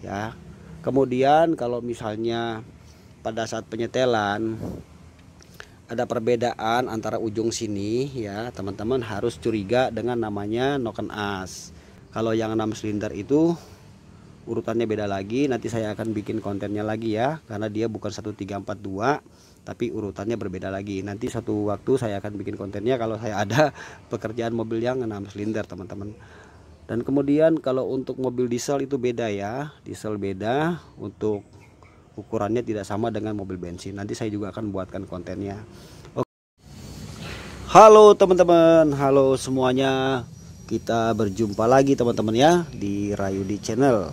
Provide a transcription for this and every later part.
ya. Kemudian kalau misalnya pada saat penyetelan ada perbedaan antara ujung sini ya, teman-teman harus curiga dengan namanya noken as. Kalau yang 6 silinder itu urutannya beda lagi, nanti saya akan bikin kontennya lagi ya, karena dia bukan 1342 tapi urutannya berbeda lagi. Nanti satu waktu saya akan bikin kontennya kalau saya ada pekerjaan mobil yang 6 silinder teman-teman. Dan kemudian kalau untuk mobil diesel itu beda ya, diesel beda, untuk ukurannya tidak sama dengan mobil bensin. Nanti saya juga akan buatkan kontennya. Oke. Halo teman-teman, halo semuanya. Kita berjumpa lagi teman-teman ya di Rayudi Channel.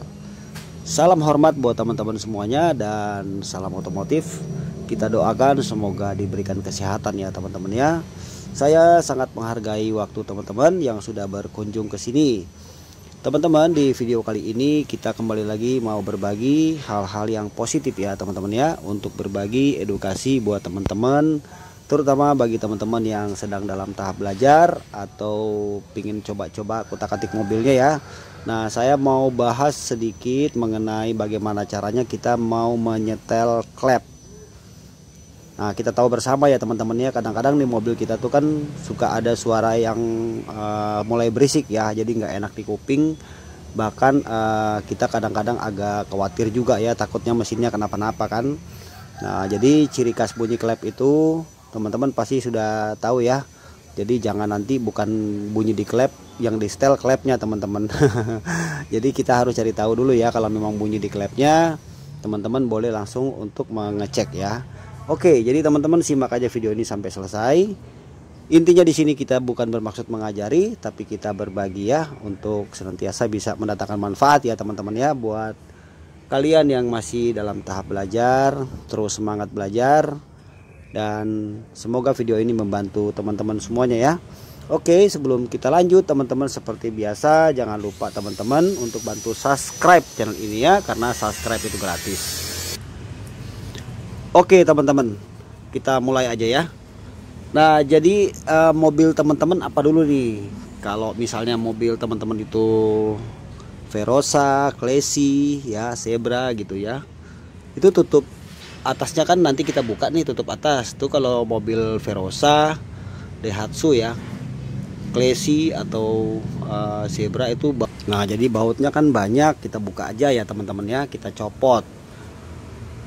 Salam hormat buat teman-teman semuanya dan salam otomotif. Kita doakan semoga diberikan kesehatan ya teman-teman ya. Saya sangat menghargai waktu teman-teman yang sudah berkunjung ke sini. Teman-teman, di video kali ini kita kembali lagi mau berbagi hal-hal yang positif ya teman-teman ya, untuk berbagi edukasi buat teman-teman, terutama bagi teman-teman yang sedang dalam tahap belajar atau pingin coba-coba kutak-atik mobilnya ya. Nah, saya mau bahas sedikit mengenai bagaimana caranya kita mau menyetel klep. Nah, kita tahu bersama ya teman-teman ya, kadang-kadang di mobil kita tuh kan suka ada suara yang mulai berisik ya, jadi nggak enak di kuping. Bahkan kita kadang-kadang agak khawatir juga ya, takutnya mesinnya kenapa-napa kan. Nah, jadi ciri khas bunyi klep itu teman-teman pasti sudah tahu ya. Jadi jangan nanti bukan bunyi di klep, yang di setel klepnya teman-teman. Jadi kita harus cari tahu dulu ya, kalau memang bunyi di klepnya, teman-teman boleh langsung untuk mengecek ya. Oke, jadi teman-teman simak aja video ini sampai selesai. Intinya di sini kita bukan bermaksud mengajari, tapi kita berbagi ya, untuk senantiasa bisa mendatangkan manfaat ya teman-teman ya, buat kalian yang masih dalam tahap belajar, terus semangat belajar, dan semoga video ini membantu teman-teman semuanya ya. Oke, sebelum kita lanjut teman-teman, seperti biasa jangan lupa teman-teman untuk bantu subscribe channel ini ya, karena subscribe itu gratis. Oke teman-teman, kita mulai aja ya. Nah, jadi mobil teman-teman apa dulu nih? Kalau misalnya mobil teman-teman itu Verosa, Classy, ya, Zebra gitu ya, itu tutup atasnya kan nanti kita buka nih, tutup atas tuh. Kalau mobil Verosa, Daihatsu ya, Classy atau Zebra itu, nah jadi bautnya kan banyak, kita buka aja ya teman-teman ya, kita copot.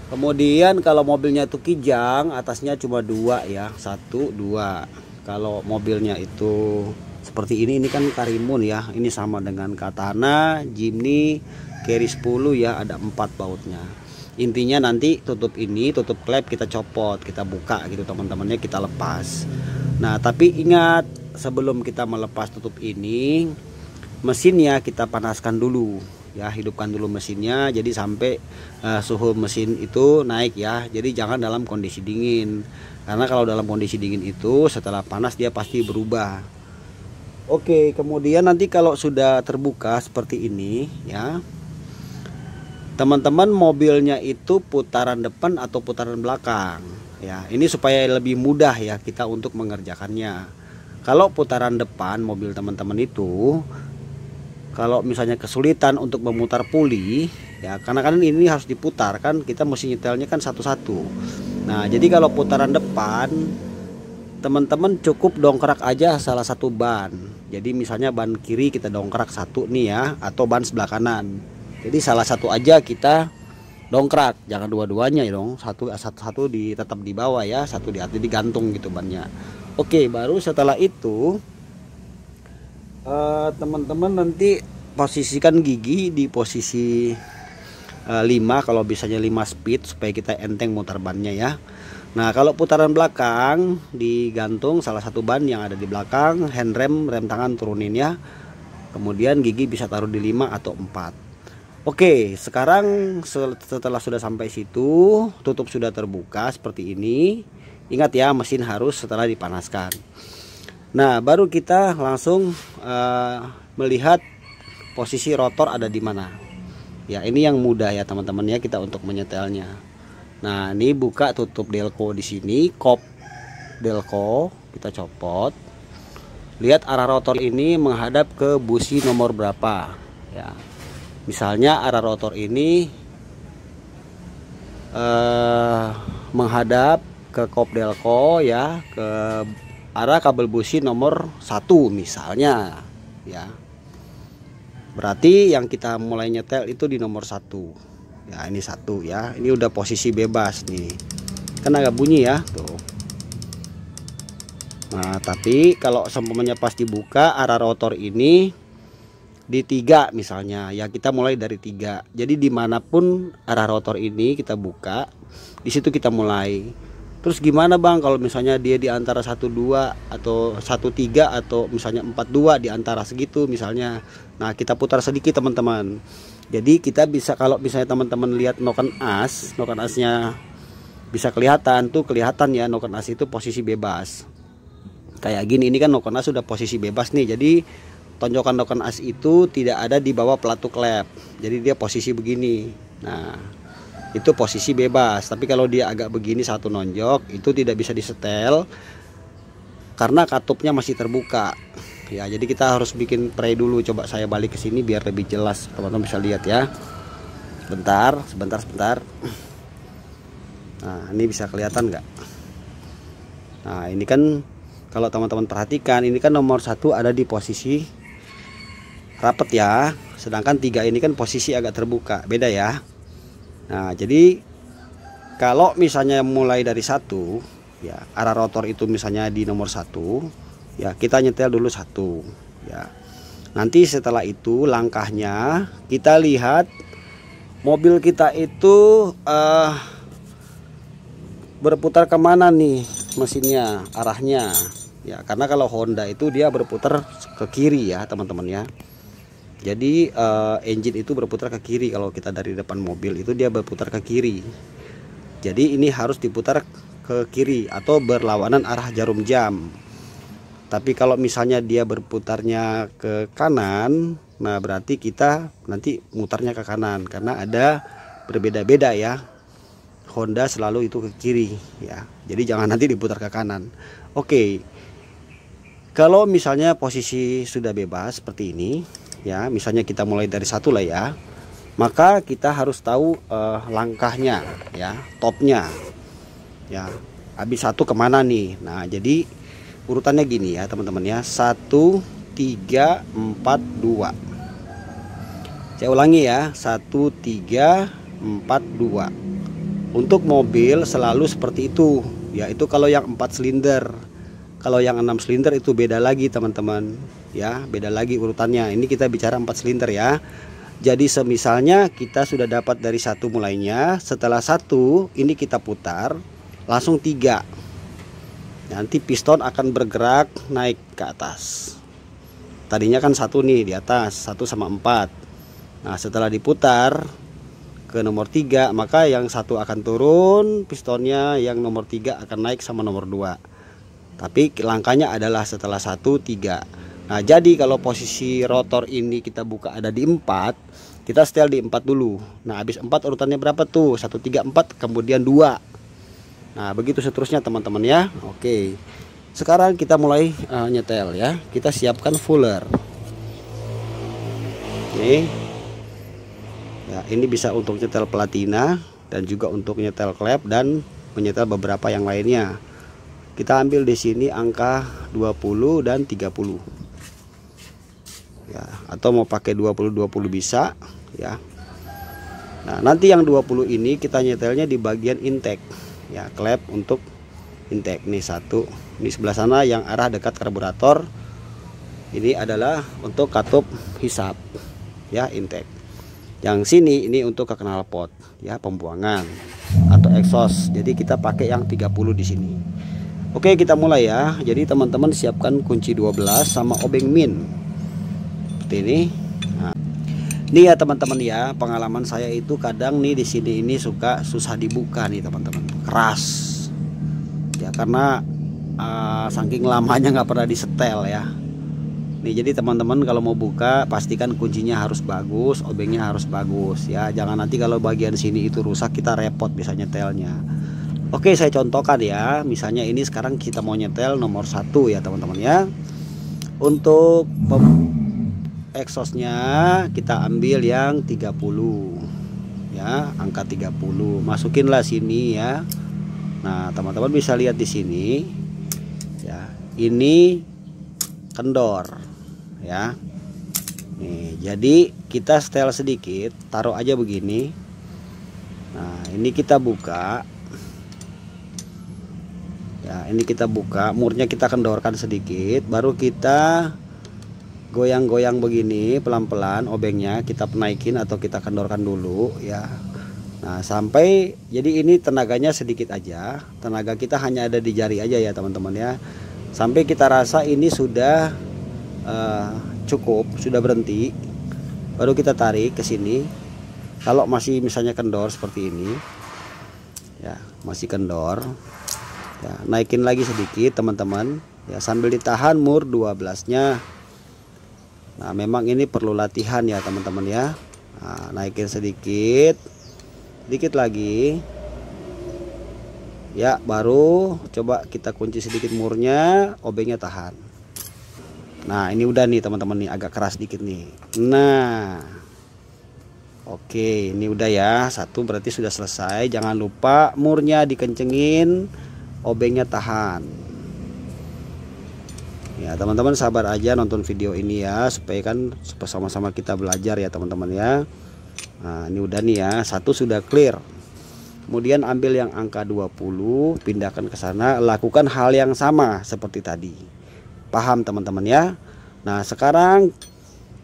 Kemudian kalau mobilnya itu Kijang, atasnya cuma 2 ya, 1, 2. Kalau mobilnya itu seperti ini kan Karimun ya, ini sama dengan Katana, Jimny, Carry 10 ya, ada 4 bautnya. Intinya nanti tutup ini, tutup klep kita copot, kita buka gitu teman-temannya, kita lepas. Nah, tapi ingat, sebelum kita melepas tutup ini, mesinnya kita panaskan dulu ya, hidupkan dulu mesinnya, jadi sampai suhu mesin itu naik ya. Jadi jangan dalam kondisi dingin, karena kalau dalam kondisi dingin itu setelah panas dia pasti berubah. Oke, kemudian nanti kalau sudah terbuka seperti ini ya, teman-teman mobilnya itu putaran depan atau putaran belakang ya, ini supaya lebih mudah ya kita untuk mengerjakannya. Kalau putaran depan mobil teman-teman itu, kalau misalnya kesulitan untuk memutar puli ya, karena kan ini harus diputar kan, kita mesti nyetelnya kan satu-satu. Nah, jadi kalau putaran depan, teman-teman cukup dongkrak aja salah satu ban. Jadi misalnya ban kiri kita dongkrak satu nih ya, atau ban sebelah kanan. Jadi salah satu aja kita dongkrak, jangan dua-duanya ya dong. Satu tetap di bawah ya, satu di atas, digantung gitu bannya. Oke, baru setelah itu teman-teman nanti posisikan gigi di posisi 5, kalau bisanya 5 speed, supaya kita enteng mutar bannya ya. Nah, kalau putaran belakang digantung salah satu ban yang ada di belakang, handrem, rem tangan turunin ya. Kemudian gigi bisa taruh di 5 atau 4. Oke, sekarang setelah sudah sampai situ, tutup sudah terbuka seperti ini. Ingat ya, mesin harus setelah dipanaskan. Nah, baru kita langsung melihat posisi rotor ada di mana. Ya, ini yang mudah ya teman-teman ya, kita untuk menyetelnya. Nah, ini buka tutup delco di sini, kop delco kita copot. Lihat arah rotor ini menghadap ke busi nomor berapa ya. Misalnya arah rotor ini menghadap ke kopdelco ya, ke arah kabel busi nomor 1 misalnya ya. Berarti yang kita mulai nyetel itu di nomor 1 ya, ini 1 ya. Ini udah posisi bebas nih, kan agak bunyi ya tuh. Nah tapi kalau seumpamanya pas dibuka arah rotor ini di 3 misalnya ya, kita mulai dari 3. Jadi dimanapun arah rotor ini kita buka, di situ kita mulai. Terus gimana bang kalau misalnya dia di antara 12 atau 13 atau misalnya 42, di antara segitu misalnya. Nah kita putar sedikit teman-teman. Jadi kita bisa, kalau misalnya teman-teman lihat noken asnya bisa kelihatan tuh, kelihatan ya noken as itu posisi bebas kayak gini. Ini kan noken as sudah posisi bebas nih, jadi tonjokan noken as itu tidak ada di bawah pelatuk klep, jadi dia posisi begini. Nah itu posisi bebas. Tapi kalau dia agak begini satu nonjok, itu tidak bisa disetel karena katupnya masih terbuka ya. Jadi kita harus bikin pray dulu. Coba saya balik ke sini biar lebih jelas teman-teman bisa lihat ya. Sebentar. Nah ini bisa kelihatan nggak? Nah ini kan kalau teman-teman perhatikan, ini kan nomor 1 ada di posisi rapet ya, sedangkan 3 ini kan posisi agak terbuka, beda ya. Nah jadi kalau misalnya mulai dari 1 ya, arah rotor itu misalnya di nomor 1 ya, kita nyetel dulu 1 ya. Nanti setelah itu langkahnya kita lihat mobil kita itu berputar kemana nih mesinnya, arahnya ya. Karena kalau Honda itu dia berputar ke kiri ya teman-teman ya. Jadi engine itu berputar ke kiri. Kalau kita dari depan mobil itu dia berputar ke kiri. Jadi ini harus diputar ke kiri atau berlawanan arah jarum jam. Tapi kalau misalnya dia berputarnya ke kanan, nah berarti kita nanti mutarnya ke kanan, karena ada berbeda-beda ya. Honda selalu itu ke kiri ya. Jadi jangan nanti diputar ke kanan. Oke. Kalau misalnya posisi sudah bebas seperti ini ya, misalnya kita mulai dari 1 lah ya, maka kita harus tahu langkahnya ya, topnya ya. Habis 1 kemana nih? Nah jadi urutannya gini ya teman-teman ya, 1 3 4 2. Saya ulangi ya, 1 3 4 2. Untuk mobil selalu seperti itu ya. Itu kalau yang 4 silinder. Kalau yang 6 silinder itu beda lagi teman-teman ya, beda lagi urutannya. Ini kita bicara 4 silinder ya. Jadi semisalnya kita sudah dapat dari 1 mulainya, setelah 1 ini kita putar langsung 3. Nanti piston akan bergerak naik ke atas. Tadinya kan 1 nih di atas, 1 sama 4. Nah setelah diputar ke nomor 3, maka yang 1 akan turun pistonnya, yang nomor 3 akan naik sama nomor 2. Tapi langkahnya adalah setelah 1 3. Nah jadi kalau posisi rotor ini kita buka ada di 4, kita setel di 4 dulu. Nah habis 4 urutannya berapa tuh? 1 3 4, kemudian 2. Nah begitu seterusnya teman-teman ya. Oke, sekarang kita mulai nyetel ya. Kita siapkan fuller. Nih ya, ini bisa untuk nyetel platina dan juga untuk nyetel klep dan menyetel beberapa yang lainnya. Kita ambil di sini angka 20 dan 30 ya, atau mau pakai 20 bisa ya. Nah nanti yang 20 ini kita nyetelnya di bagian intake ya, klep untuk intake. Nih 1, ini sebelah sana yang arah dekat karburator, ini adalah untuk katup hisap ya, intake. Yang sini ini untuk ke knalpot ya, pembuangan atau exhaust. Jadi kita pakai yang 30 di sini. Oke kita mulai ya. Jadi teman-teman siapkan kunci 12 sama obeng min seperti ini. Nah, ini ya teman-teman ya, pengalaman saya itu kadang nih di sini ini suka susah dibuka nih teman-teman, keras ya, karena saking lamanya nggak pernah disetel ya. Nih jadi teman-teman kalau mau buka pastikan kuncinya harus bagus, obengnya harus bagus ya. Jangan nanti kalau bagian sini itu rusak kita repot bisa nyetelnya. Oke saya contohkan ya, misalnya ini sekarang kita mau nyetel nomor 1 ya teman-teman ya. Untuk exhaustnya kita ambil yang 30 ya, angka 30 masukinlah sini ya. Nah teman-teman bisa lihat di sini ya, ini kendor ya. Nih jadi kita setel sedikit, taruh aja begini. Nah ini kita buka ya, ini kita buka, murnya kita kendorkan sedikit, baru kita goyang-goyang begini pelan-pelan, obengnya kita naikin atau kita kendorkan dulu ya. Nah sampai, jadi ini tenaganya sedikit aja, tenaga kita hanya ada di jari aja ya teman-teman ya, sampai kita rasa ini sudah cukup, sudah berhenti, baru kita tarik ke sini. Kalau masih misalnya kendor seperti ini ya, masih kendor ya, naikin lagi sedikit teman-teman ya, sambil ditahan mur 12-nya. Nah memang ini perlu latihan ya teman-teman ya. Nah, naikin sedikit lagi ya, baru coba kita kunci sedikit murnya, obengnya tahan. Nah ini udah nih teman-teman nih, agak keras dikit nih. Nah oke, ini udah ya, satu berarti sudah selesai. Jangan lupa murnya dikencengin, obengnya tahan ya. Teman-teman sabar aja nonton video ini ya, supaya kan sama-sama kita belajar ya teman-teman ya. Nah ini udah nih ya, satu sudah clear. Kemudian ambil yang angka 20, pindahkan ke sana, lakukan hal yang sama seperti tadi. Paham teman-teman ya. Nah sekarang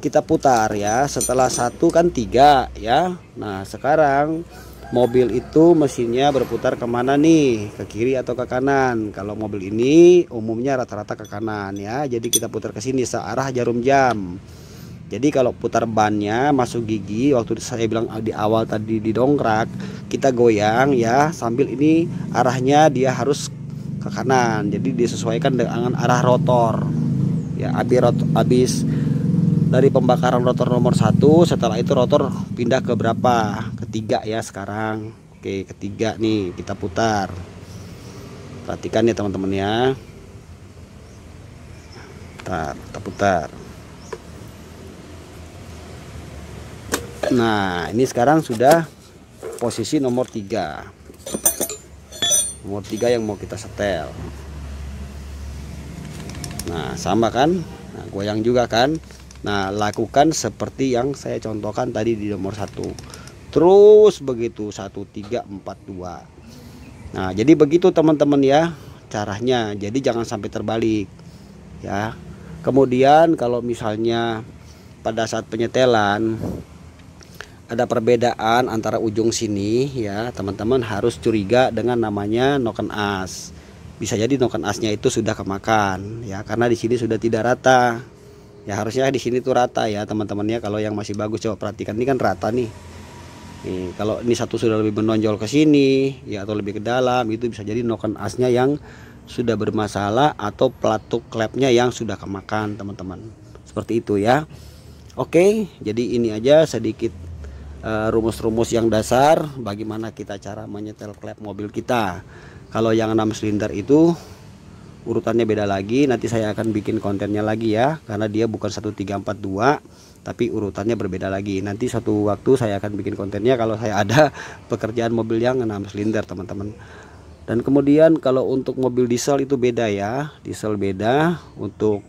kita putar ya, setelah satu kan 3 ya. Nah sekarang mobil itu mesinnya berputar kemana nih, ke kiri atau ke kanan? Kalau mobil ini umumnya rata-rata ke kanan ya, jadi kita putar ke sini searah jarum jam. Jadi kalau putar bannya masuk gigi, waktu saya bilang di awal tadi didongkrak, kita goyang ya, sambil ini arahnya dia harus ke kanan, jadi disesuaikan dengan arah rotor ya. Habis dari pembakaran rotor nomor 1, setelah itu rotor pindah ke berapa? Ketiga ya sekarang. Oke, ketiga nih kita putar. Perhatikan ya teman-teman ya. Kita putar. Nah ini sekarang sudah posisi nomor 3. Nomor 3 yang mau kita setel. Nah sama kan, nah, goyang juga kan. Nah lakukan seperti yang saya contohkan tadi di nomor 1, terus begitu 1 3 4 2. Nah jadi begitu teman-teman ya caranya, jadi jangan sampai terbalik ya. Kemudian kalau misalnya pada saat penyetelan ada perbedaan antara ujung sini ya, teman-teman harus curiga dengan namanya noken as. Bisa jadi noken asnya itu sudah kemakan ya, karena di sini sudah tidak rata. Ya harusnya di sini tuh rata ya teman-teman ya. Kalau yang masih bagus coba perhatikan, ini kan rata nih. Nih kalau ini satu sudah lebih menonjol ke sini ya, atau lebih ke dalam, itu bisa jadi noken asnya yang sudah bermasalah atau pelatuk klepnya yang sudah kemakan teman-teman. Seperti itu ya. Oke, jadi ini aja sedikit rumus-rumus yang dasar bagaimana kita cara menyetel klep mobil kita. Kalau yang 6 silinder itu urutannya beda lagi, nanti saya akan bikin kontennya lagi ya, karena dia bukan 1 3 4 2 tapi urutannya berbeda lagi. Nanti suatu waktu saya akan bikin kontennya kalau saya ada pekerjaan mobil yang 6 silinder teman-teman. Dan kemudian kalau untuk mobil diesel itu beda ya, diesel beda, untuk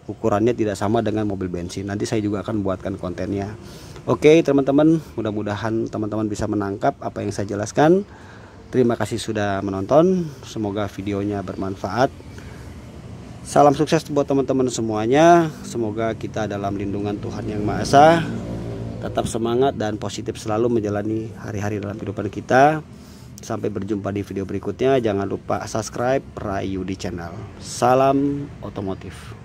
ukurannya tidak sama dengan mobil bensin. Nanti saya juga akan buatkan kontennya. Oke teman-teman, mudah-mudahan teman-teman bisa menangkap apa yang saya jelaskan. Terima kasih sudah menonton, semoga videonya bermanfaat. Salam sukses buat teman-teman semuanya. Semoga kita dalam lindungan Tuhan Yang Maha Esa. Tetap semangat dan positif selalu menjalani hari-hari dalam kehidupan kita. Sampai berjumpa di video berikutnya. Jangan lupa subscribe Ray Yudi Channel. Salam otomotif.